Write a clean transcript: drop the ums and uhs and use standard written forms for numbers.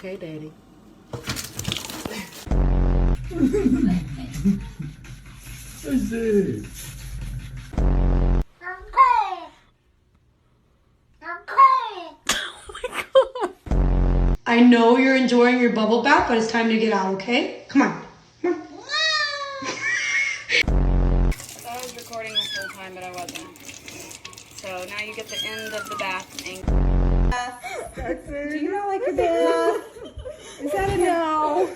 Okay, Daddy. What's this? I know you're enjoying your bubble bath, but it's time to get out, okay? Come on. Come on. I was recording this whole time, but I wasn't. So now you get the end of the bath. Do you not like your bath? Is that a no?